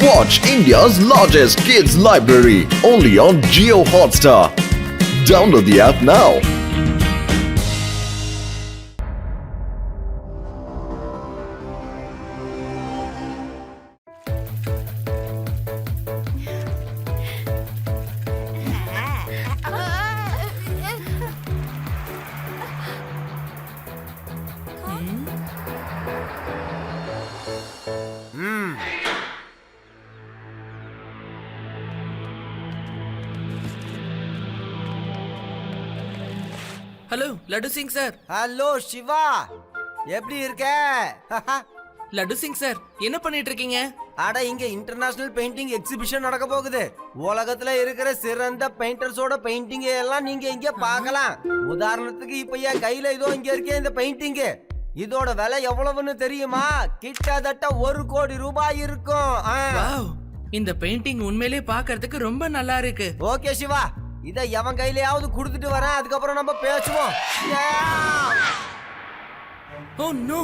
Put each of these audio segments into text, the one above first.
Watch India's largest kids library only on Jio Hotstar. Download the app now. Hello Laddu Singh sir. Hello Shiva, எப்படி இருக்க? Laddu Singh sir, என்ன பண்ணிட்டு இருக்கீங்க? அட, இங்க இன்டர்நேஷனல் பெயிண்டிங் எக்ஸிபிஷன் நடக்க போகுது. உலகத்துல இருக்கிற சிறந்த பெயிண்டர்ஸோட பெயிண்டிங் எல்லாம் நீங்க இங்க பார்க்கலாம். உதாரணத்துக்கு இப்ப என் கையில இதோ இங்க இருக்கே இந்த பெயிண்டிங். இதோட விலை எவ்வளவுன்னு தெரியுமா? கிட்டத்தட்ட 1 கோடி ரூபாய் இருக்கும். வாவ், இந்த பெயிண்டிங் உண்மையிலே பார்க்கிறதுக்கு ரொம்ப நல்லா இருக்கு. ஓகே சிவா, இத எவன் கையிலயாவது கொடுத்துட்டு வரேன், அதுக்கப்புறம் நம்ம பேசுவோம். Oh no.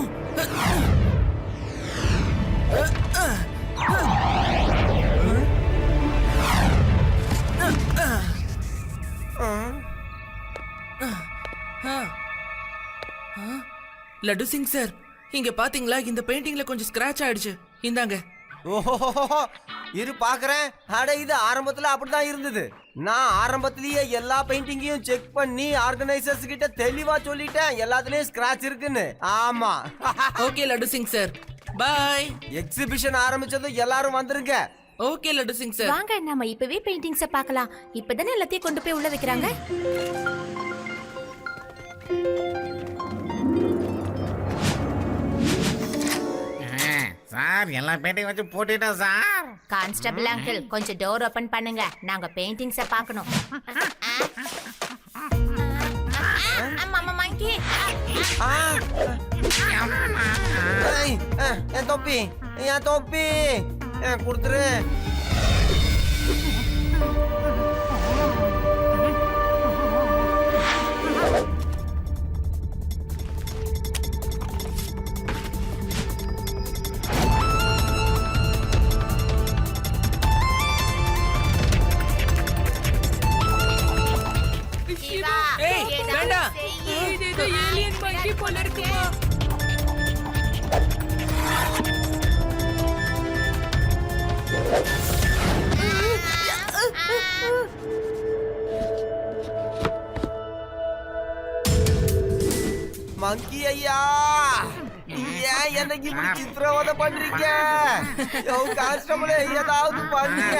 Laddu Singh sir, இங்க பாத்தீங்களா? இந்த பெயிண்டிங்ல கொஞ்சம் ஸ்கிராட்ச் ஆயிடுச்சு. இந்தாங்க. ஓஹோ, இரு பாக்குறேன். அட, இது ஆரம்பத்துல அப்படிதான் இருந்தது. நான் ஆரம்பத்திலேயே எல்லா பெயிண்டிங்கையும் செக் பண்ணி ஆர்கனைசர்ஸ் கிட்ட தெளிவா சொல்லிட்டேன், எல்லாத்துலயும் ஸ்கிராட்ச் இருக்குன்னு. ஆமா. Okay Laddu Singh sir, bye. Exhibition ஆரம்பிச்சதும் எல்லாரும் வந்துருங்க. Okay Laddu Singh sir. வாங்க, நாம இப்பவே பெயிண்டிங்ஸ பார்க்கலாம். இப்பதானே எல்லாத்தையும் கொண்டு போய் உள்ள வைக்கறாங்க. சார், எல்லா பெயிண்டிங் வச்சு போட்டுட்டோம் சார். கான்ஸ்டபிள் அங்கிள், கொஞ்சம் டோர் ஓபன் பண்ணுங்க. நாங்க பெயிண்டிங்ஸ பார்க்கணும். மாமா மங்கி, என் தொப்பி, என் தொப்பி கொடுத்துரு. மங்கி ஐயா, ஏன் எனக்கு இப்படி சித்திரவதை பண்றீங்க? கான்ஸ்டபிளே, ஏதாவது பண்ணுங்க.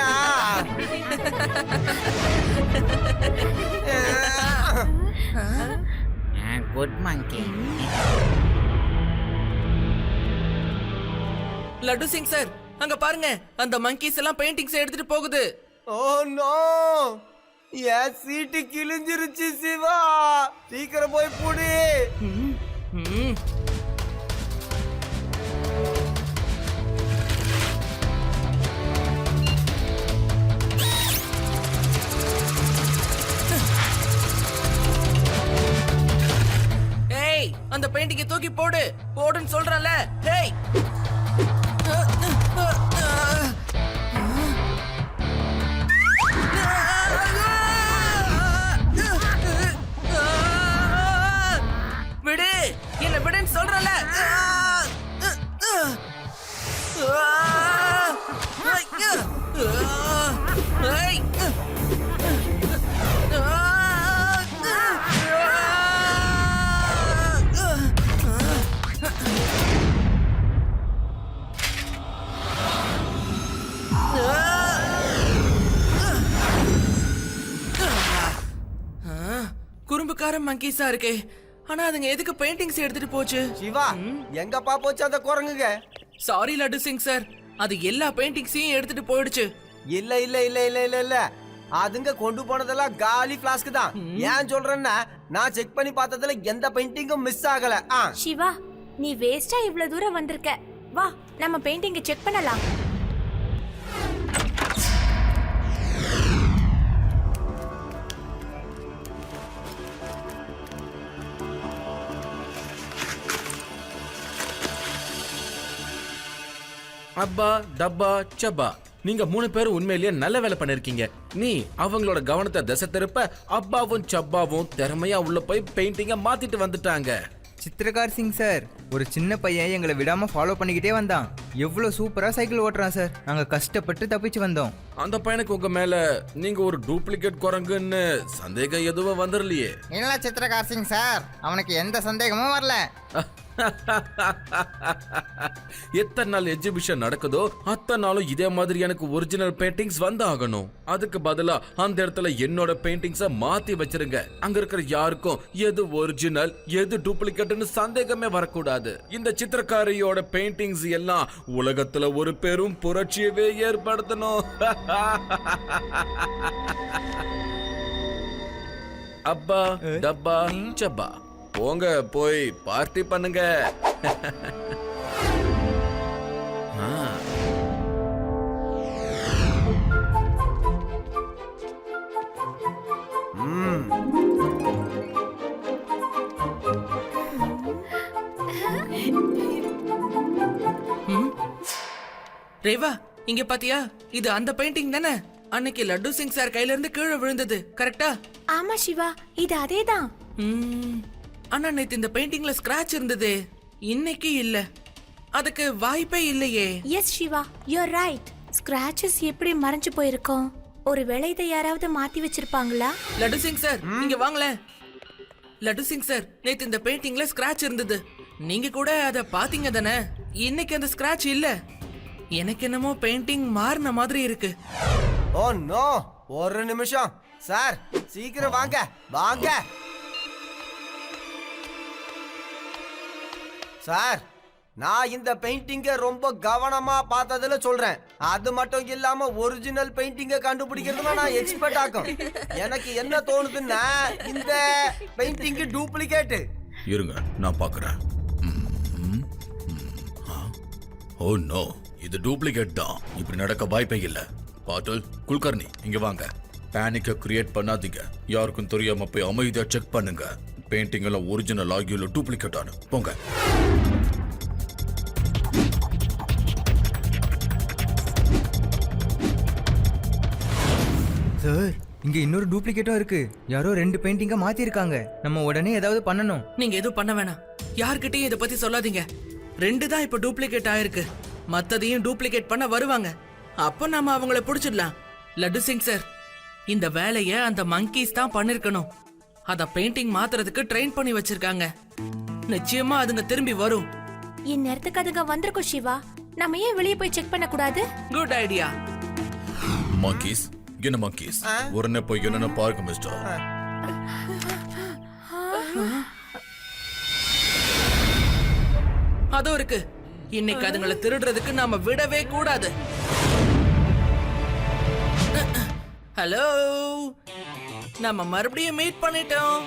குட் மங்கி. லட்டு சிங் சார், அங்க பாருங்க, அந்த மங்கீஸ் எல்லாம் பெயிண்டிங்ஸ் எடுத்துட்டு போகுது. ஓ நோ, என் சீட்டு கிழிஞ்சிருச்சு சிவா. சீக்கிரம் போய் புடி. ஏய், அந்த பெயிண்டிங்கை தூக்கி போடு. போடுன்னு சொல்றேன்ல. ஏய், விடு, என்ன விடுன்னு சொல்றல. குறும்புக்கார மங்கீஸா இருக்கே, ஆனா அதுங்க எதுக்கு பெயிண்டிங்ஸ் எடுத்துட்டு போச்சு? சிவா, எங்கப்பா போச்சு அந்த குரங்குங்க? சாரி லட்டு சிங் சார், அது எல்லா பெயிண்டிங்ஸையும் எடுத்துட்டு போயிடுச்சு. இல்ல இல்ல இல்ல இல்ல இல்ல இல்ல, அதுங்க கொண்டு போனதெல்லாம் காலி பிளாஸ்க் தான். ஏன் சொல்றேன்னா, நான் செக் பண்ணி பார்த்ததுல எந்த பெயிண்டிங்கும் மிஸ் ஆகல. சிவா, நீ வேஸ்டா இவ்வளவு தூரம் வந்திருக்க. வா, நம்ம பெயிண்டிங்க செக் பண்ணலாம். அப்பா டப்பா சப்பா நீங்க 3 பேரும் உண்மையிலேயே நல்ல வேலை பண்ணிருக்கீங்க. நீ அவங்களோட கவனத்தை திசை திருப்ப அப்பாவும் சப்பாவும் திறமையா உள்ள போய் பெயிண்டிங்க மாத்திட்டு வந்துட்டாங்க. சித்திரகார் சிங் சார், ஒரு சின்ன பையன் எங்களை விடாம ஃபாலோ பண்ணிக்கிட்டே வந்தான். எவ்வளவு சூப்பரா சைக்கிள் ஓட்டுறான் சார். நாங்க கஷ்டப்பட்டு தப்பிச்சு வந்தோம். அந்த பையனுக்கு உங்க மேல நீங்க ஒரு டூப்ளிகேட் குரங்குன்னு சந்தேகம் எதுவும் வந்துடலையே? இல்ல சித்திரகார் சிங் சார், அவனுக்கு எந்த சந்தேகமும் வரல. எத்தனை நாள் எக்ஸிபிஷன் நடக்குதோ அத்தனை நாளும் இதே மாதிரி எனக்கு ஒரிஜினல் பெயிண்டிங்ஸ் வந்து ஆகணும். அதுக்கு பதிலா அந்த இடத்துல என்னோட பெயிண்டிங்ஸ மாத்தி வச்சிருங்க. அங்க இருக்கிற யாருக்கும் எது ஒரிஜினல் எது டூப்ளிகேட்னு சந்தேகமே வரக்கூடாது. இந்த சித்திரக்காரியோட பெயிண்டிங்ஸ் எல்லாம் உலகத்துல ஒரு பெரும் புரட்சியவே ஏற்படுத்தணும். அப்பா டப்பா சப்பா போங்க போய் பார்ட்டி பண்ணுங்க. ரேவா, இங்க பாத்தியா? இது அந்த பெயிண்டிங் தானே அன்னைக்கு லட்டு சிங் சார் கையில இருந்து கீழே விழுந்தது, கரெக்டா? ஆமா சிவா, இது அதேதான். ஆனா நேத்து இந்த பெயிண்டிங்ல ஸ்கிராட்ச் இருந்தது, இன்னைக்கு இல்ல. அதுக்கு வாய்ப்பே இல்லையே. Yes Shiva, you're right. Scratches எப்படி மறைஞ்சு போயிருக்கோம்? ஒருவேளை இதை யாராவது மாத்தி வச்சிருப்பாங்களா? லட்டு சிங் சார் இங்க வாங்களே. லட்டு சிங் சார், நேத்து இந்த பெயிண்டிங்ல ஸ்கிராட்ச் இருந்தது, நீங்க கூட அத பாத்தீங்க தானே? இன்னைக்கு அந்த ஸ்கிராட்ச் இல்ல. எனக்கு என்னமோ பெயிண்டிங் மாறின மாதிரி இருக்கு. ஓ நோ, ஒரு நிமிஷம் சார், சீக்கிரம் வாங்க வாங்க சார். நான் இந்த பெயிண்டிங்க ரொம்ப கவனமா பார்த்ததுல சொல்றேன். அது மட்டும் இல்லாம ஒரிஜினல் பெயிண்டிங்க கண்டுபிடிக்கிறதுல நான் எக்ஸ்பர்ட் ஆகும். எனக்கு என்ன தோணுதுன்னா இந்த பெயிண்டிங் டூப்ளிகேட். இருங்க நான் பாக்குறேன். ஓ நோ, இது டூப்ளிகேட் தான். இப்படி நடக்க வாய்ப்பே இல்ல. பாட்டல் குல்கர்னி இங்க வாங்க. பேனிக்க கிரியேட் பண்ணாதீங்க. யாருக்கும் தெரியாம போய் அமைதியா செக் பண்ணுங்க. பெயிண்டிங் எல்லாம் ஒரிஜினல் ஆகியோல டூப்ளிகேட் ஆன போங்க. சார், இங்க இன்னொரு டூப்ளிகேட்டும் இருக்கு. யாரோ 2 பெயிண்டிங்க மாத்தி இருக்காங்க. நம்ம உடனே ஏதாவது பண்ணணும். நீங்க எதுவும் பண்ண வேணாம், யார்கிட்டயும் இத பத்தி சொல்லாதீங்க. 2 தான் இப்ப டூப்ளிகேட் ஆயிருக்கு, மத்ததையும் டூப்ளிகேட் பண்ண வருவாங்க. அப்ப நாம அவங்கள புடிச்சிடலாம். லட்டு சிங் சார், இந்த வேலைய அந்த மங்கீஸ் தான் பண்ணிருக்கணும். அத பெயிண்டிங் மாத்துறதுக்கு ட்ரெயின் பண்ணி வச்சிருக்காங்க. நிச்சயமா அதுங்க திரும்பி வரும். இந்நேரத்துக்கு அதுங்க வந்திருக்கும் சிவா. நம்ம ஏன் வெளியே போய் செக் பண்ண கூடாது? Good idea. மங்கீஸ் என்ன மங்கீஸ், உடனே போய் என்னன்னு பாருங்க மிஸ்டர். அதுவும் இருக்கு. இன்னைக்கு அதுங்களை திருடுறதுக்கு நாம விடவே கூடாது. ஹலோ, நம்ம மறுபடியும் மீட் பண்ணிட்டோம்.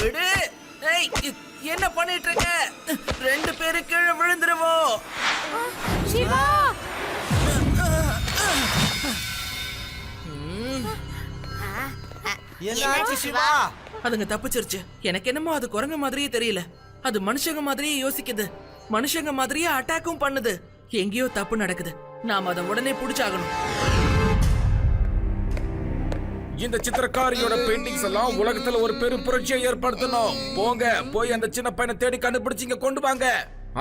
விடு. ஏய், என்ன பண்ணிட்டு இருக்க? 2 பேரு கீழே விழுந்துருவோம். சிவா, என்னாச்சு சிவா? அதுங்க தப்பிச்சிருச்சு. எனக்கு என்னமோ அது குரங்கு மாதிரியே தெரியல. அது மனுஷங்க மாதிரியே யோசிக்குது, மனுஷங்க மாதிரியே அட்டாக்கும் பண்ணுது. எங்கேயோ தப்பு நடக்குது. நாம அதை உடனே புடிச்சாகணும். இந்த சித்திரக்காரியோட பெயிண்டிங்ஸ் எல்லாம் உலகத்துல ஒரு பெரும் புரட்சியை ஏற்படுத்தணும். போங்க போய் அந்த சின்ன பையனை தேடி கண்டுபிடிச்சிங்க கொண்டு வாங்க.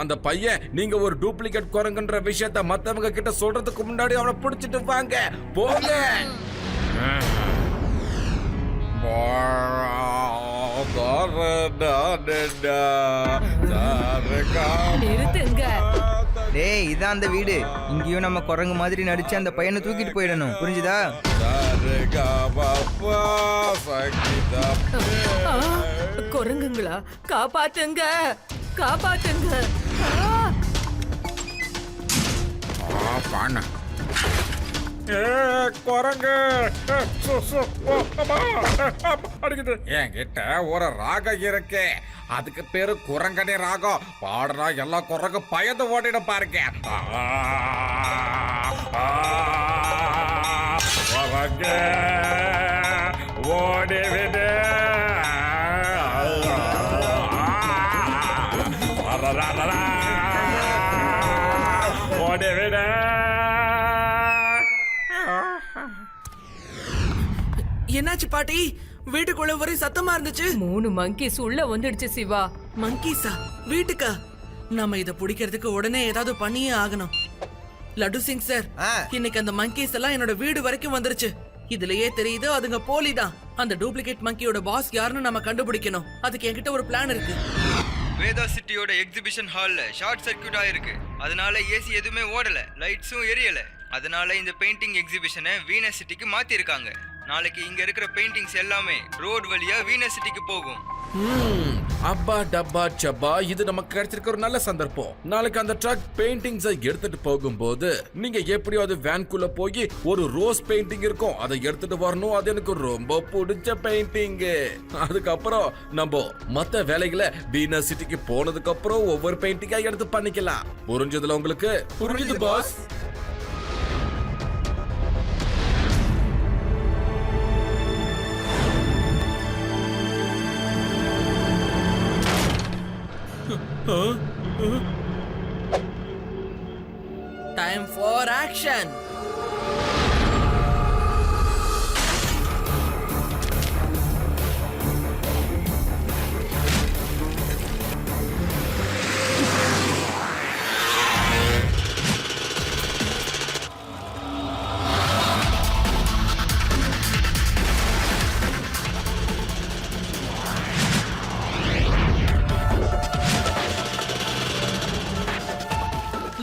அந்த பையன் நீங்க ஒரு டூப்ளிகேட் குரங்குன்ற விஷயத்த மத்தவங்க கிட்ட சொல்றதுக்கு முன்னாடி அவனை பிடிச்சிட்டு வாங்க போங்க. நிறுத்துங்க. டேய் இதான் அந்த வீடு. இங்கேயும் நம்ம குரங்கு மாதிரி நடிச்சு அந்த பையனை தூக்கிட்டு போயிடணும், புரிஞ்சுதா? குரங்குங்களா, காப்பாத்துங்க, காப்பாத்துங்க. குரங்கு என்கிட்ட ஒரு ராகம் இருக்கு, அதுக்கு பேரு குரங்கனே ராகம். பாடுறா எல்லா குரங்கு பயந்து ஓடிட பாருங்க. குரங்கு ஓடிவிடு. ஓடிவிடு. என்னாச்சு பாட்டி? வீட்டுக்குள்ள ஒரே சத்தமா இருந்துச்சு. 3 monkeys உள்ள வந்துடுச்சு சிவா. மங்கீஸா? வீட்டுக்கா? நாம இத பிடிக்கிறதுக்கு உடனே ஏதாவது பண்ணியே ஆகணும். லட்டு சிங் சார், இன்னைக்கு அந்த மங்கீஸ் எல்லாம் என்னோட வீடு வரைக்கும் வந்துருச்சு. இதுலயே தெரியுது அதுங்க போலிதான். அந்த டூப்ளிகேட் மங்கியோட பாஸ் யாருன்னு நம்ம கண்டுபிடிக்கணும். அதுக்கு என்கிட்ட ஒரு பிளான் இருக்கு. வேதா சிட்டியோட எக்ஸிபிஷன் ஹால்ல ஷார்ட் சர்க்யூட் ஆயிருக்கு. அதனால ஏசி எதுவுமே ஓடல, லைட்ஸும் எரியல. அதனால இந்த பெயிண்டிங் எக்ஸிபிஷனை வீனஸ் சிட்டிக்கு மாத்தி இருக்காங்க. நாளைக்கு இங்க இருக்கிற பெயிண்டிங்ஸ் எல்லாமே ரோட் வழியா வீனஸ் சிட்டிக்கு போகும். அப்பா டப்பா சப்பா, இது நமக்கு கிடைச்சிருக்க ஒரு நல்ல சந்தர்ப்பம். நாளைக்கு அந்த ட்ரக் பெயிண்டிங்ஸ் எடுத்துட்டு போகும்போது நீங்க எப்படியாவது வேன்குள்ள போய் ஒரு ரோஸ் பெயிண்டிங் இருக்கும், அதை எடுத்துட்டு வரணும். அது எனக்கு ரொம்ப பிடிச்ச பெயிண்டிங். அதுக்கப்புறம் நம்ம மத்த வேலைகளை வீனஸ் சிட்டிக்கு போனதுக்கு அப்புறம் ஒவ்வொரு பெயிண்டிங்கா எடுத்து பண்ணிக்கலாம். புரிஞ்சதுல உங்களுக்கு? புரிஞ்சது boss. Time for action.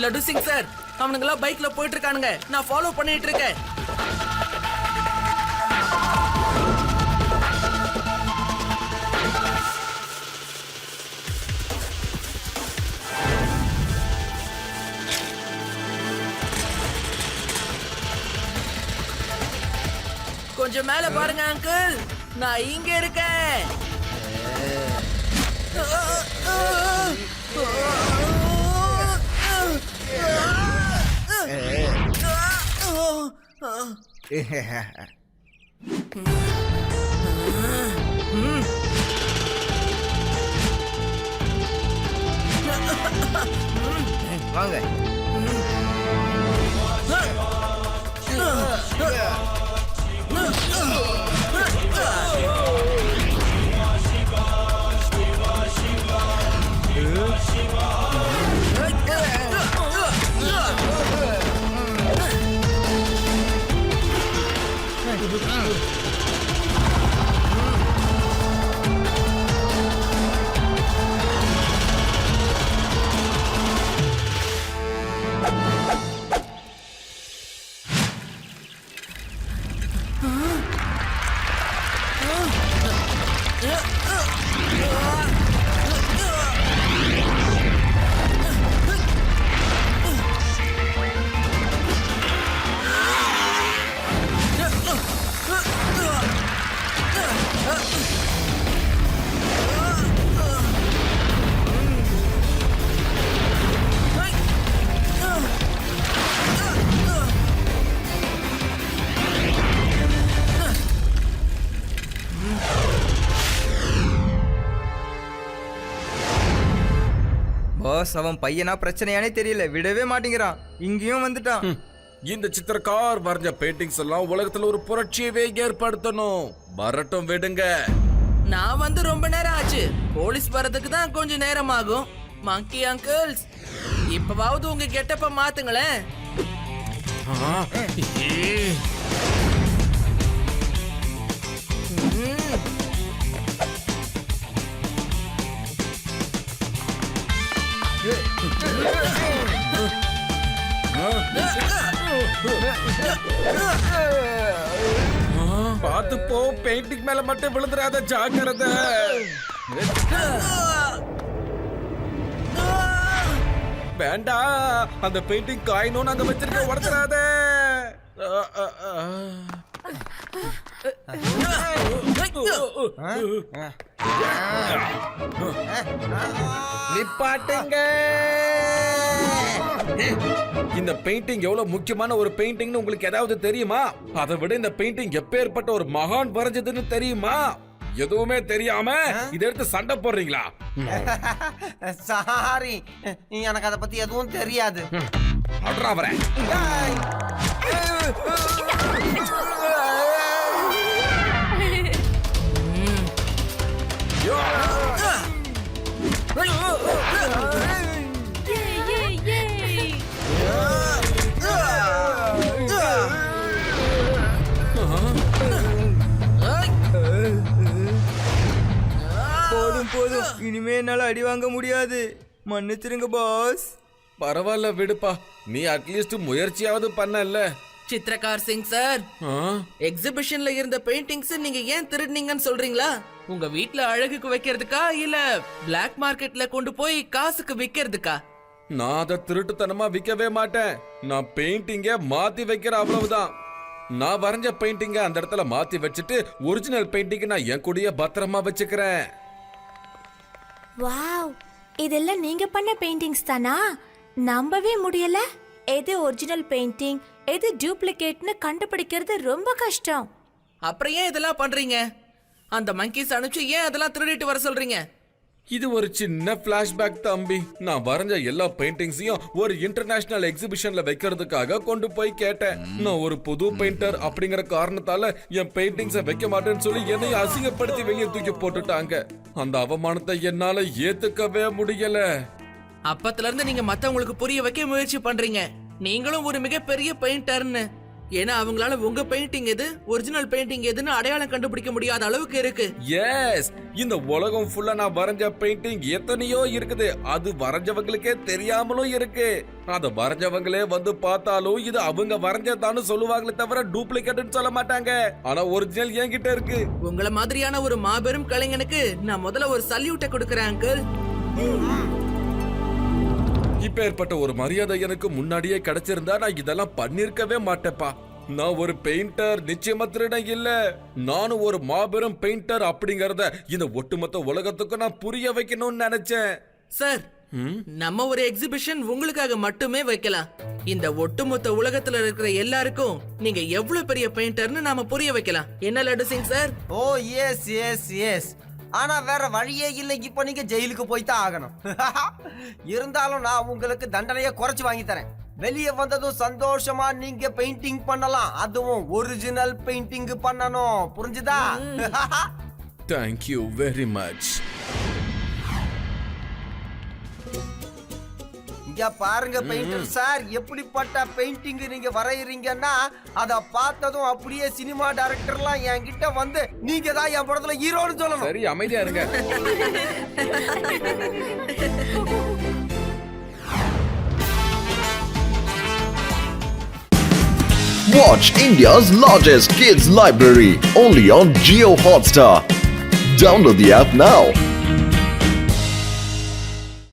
Laddu Singh sir, அவனுங்களா பைக்ல போயிட்டு இருக்கானுங்க. நான் ஃபாலோ பண்ணிட்டு இருக்கேன். கொஞ்சம் மேல பாருங்க அங்கிள், நான் இங்க இருக்கேன். வாங்க. பாஸ், அவன் பையனா பிரச்சனையானே தெரியல, விடவே மாட்டேங்கிறான். இங்கேயும் வந்துட்டான். இந்த சித்திரக்கார் வரைஞ்ச பெயிண்டிங்ஸ் எல்லாம் உலகத்துல ஒரு புரட்சியவே ஏற்படுத்தணும். வரட்டும் விடுங்க. நான் வந்து ரொம்ப நேரம் ஆச்சு. போலீஸ் வரதுக்கு தான் கொஞ்சம் நேரம் ஆகும். மங்கி அங்கிள்ஸ், இப்பவாவது உங்க கெட்டப்ப மாத்துங்களேன். பார்த்து போ, பெயிண்டிங் மேல மட்டும் விழுந்துறாத, ஜாக்கிரதை. வேண்டாம், அந்த பெயிண்டிங் காயணும்னு அங்க வச்சிருக்க, உடச்சிடாத. நிப்பாட்டுங்க. இந்த பெயிண்டிங் எவ்வளவு முக்கியமான ஒரு பெயிண்டிங்னு உங்களுக்கு ஏதாவது தெரியுமா? அதை விட இந்த பெயிண்டிங் எப்பேற்பட்ட ஒரு மகான் வரைஞ்சதுன்னு தெரியுமா? எதுவுமே தெரியாம இத எடுத்து சண்டை போடுறீங்களா? சாரி, எனக்கு அதை பத்தி எதுவும் தெரியாது. அட்ரா வரேன். போதும், இனிமே என்னால அடி வாங்க முடியாது. மன்னிச்சிருங்க பாஸ். பரவாயில்ல விடுப்பா, நீ அட்லீஸ்ட் முயற்சியாவது பண்ணல. சித்ரகார் சிங் சார், எக்ஸிபிஷன்ல இருந்த பெயிண்டிங்ஸ் நீங்க ஏன் திருடுனீங்கன்னு சொல்றீங்களா? உங்க வீட்ல அழகுக்கு வைக்கிறதுக்கா இல்ல பிளாக் மார்க்கெட்ல கொண்டு போய் காசுக்கு விக்கிறதுக்கா? நான் அதை திருட்டுத்தனமா விற்கவே மாட்டேன். நான் பெயிண்டிங்க மாத்தி வைக்கிற அவ்வளவுதான். நான் வரைஞ்ச பெயிண்டிங்க அந்த இடத்துல மாத்தி வச்சுட்டு ஒரிஜினல் பெயிண்டிங் நான் என் கூடயே பத்திரமா வச்சுக்கிறேன். வாவ், இதெல்லாம் நீங்க பண்ண பெயிண்டிங்ஸ் தானா? நம்பவே முடியல. எது ஒரிஜினல் பெயிண்டிங் எது டூப்ளிகேட்னு கண்டுபிடிக்கிறது ரொம்ப கஷ்டம். அப்புறம் ஏன் இதெல்லாம் பண்றீங்க? அந்த மங்கீஸ் அனுப்பிச்சு ஏன் அதெல்லாம் திருடிட்டு வர சொல்றீங்க? இது ஒரு சின்ன பிளாஷ்பேக் தம்பி. நான் வரைஞ்ச எல்லா பெயிண்டிங்ஸையும் ஒரு இன்டர்நேஷனல் எக்ஸிபிஷன்ல வைக்கிறதுக்காக கொண்டு போய் கேட்டேன். நான் ஒரு புது பெயிண்டர் அப்படிங்கிற காரணத்தால என் பெயிண்டிங்ஸை வைக்க மாட்டேன்னு சொல்லி என்னை அசிங்கப்படுத்தி வெளியே தூக்கி போட்டுட்டாங்க. அந்த அவமானத்தை என்னால ஏத்துக்கவே முடியல. அப்பத்துல இருந்து நீங்க மத்தவங்களுக்கு புரிய வைக்க முயற்சி பண்றீங்க நீங்களும் ஒரு மிகப்பெரிய பெயிண்டர்னு. ஏன்னா அவங்களால உங்க பெயிண்டிங் எது ஒரிஜினல் பெயிண்டிங் எதுன்னு அடையாளம் கண்டுபிடிக்க முடியாத அளவுக்கு இருக்கு. எஸ், இந்த உலகம் ஃபுல்லா நான் வரைஞ்ச பெயிண்டிங் எத்தனையோ இருக்குது. அது வரைஞ்சவங்களுக்கே தெரியாமலும் இருக்கு. அத வரைஞ்சவங்களே வந்து பார்த்தாலும் இது அவங்க வரைஞ்சதான்னு சொல்லுவாங்களே தவிர டூப்ளிகேட்னு சொல்ல மாட்டாங்க. ஆனா ஒரிஜினல் என்கிட்ட இருக்கு. உங்களை மாதிரியான ஒரு மாபெரும் கலைஞனுக்கு நான் முதல்ல ஒரு சல்யூட்டை கொடுக்கறேன் அங்கிள். இப்ப ஏற்பட்ட ஒரு மரியாதை எனக்கு முன்னாடியே கிடைச்சிருந்தா நான் இதெல்லாம் பண்ணிருக்கவே மாட்டேப்பா. நான் ஒரு பெயிண்டர், நிச்சயமா திருடன் இல்ல. நானும் ஒரு மாபெரும் பெயிண்டர் அப்படிங்கறத இந்த ஒட்டுமொத்த உலகத்துக்கு நான் புரிய வைக்கணும்னு நினைச்சேன். சார், நம்ம ஒரு எக்ஸிபிஷன் உங்களுக்காக மட்டுமே வைக்கலாம். இந்த ஒட்டுமொத்த உலகத்துல இருக்கிற எல்லாருக்கும் நீங்க எவ்வளவு பெரிய பெயிண்டர்னு நாம புரிய வைக்கலாம். என்ன லட்டு சிங் சார்? ஓ எஸ் எஸ் எஸ். ஆனா வேற வழியே இல்லை. இப்ப நீங்க ஜெயிலுக்கு போய்தான் ஆகணும். இருந்தாலும் நான் உங்களுக்கு தண்டனையை குறைச்சு வாங்கி தரேன். வெளியே வந்ததும் சந்தோஷமா நீங்க பெயிண்டிங் பண்ணலாம். அதுவும் ஒரிஜினல் பெயிண்டிங் பண்ணணும். புரிஞ்சுதா? Thank you very much. இங்க பாருங்க பெயிண்டர் சார், எப்படிப்பட்ட பெயிண்டிங் நீங்க வரையறீங்கன்னா அத பார்த்ததும் அப்படியே சினிமா டைரக்டர்லாம் என்கிட்ட வந்து நீங்க தான் என் படத்துல ஹீரோன்னு சொல்லணும். சரி, அமைதியா இருங்க. Watch India's largest kids library only on Jio Hotstar. Download the app now.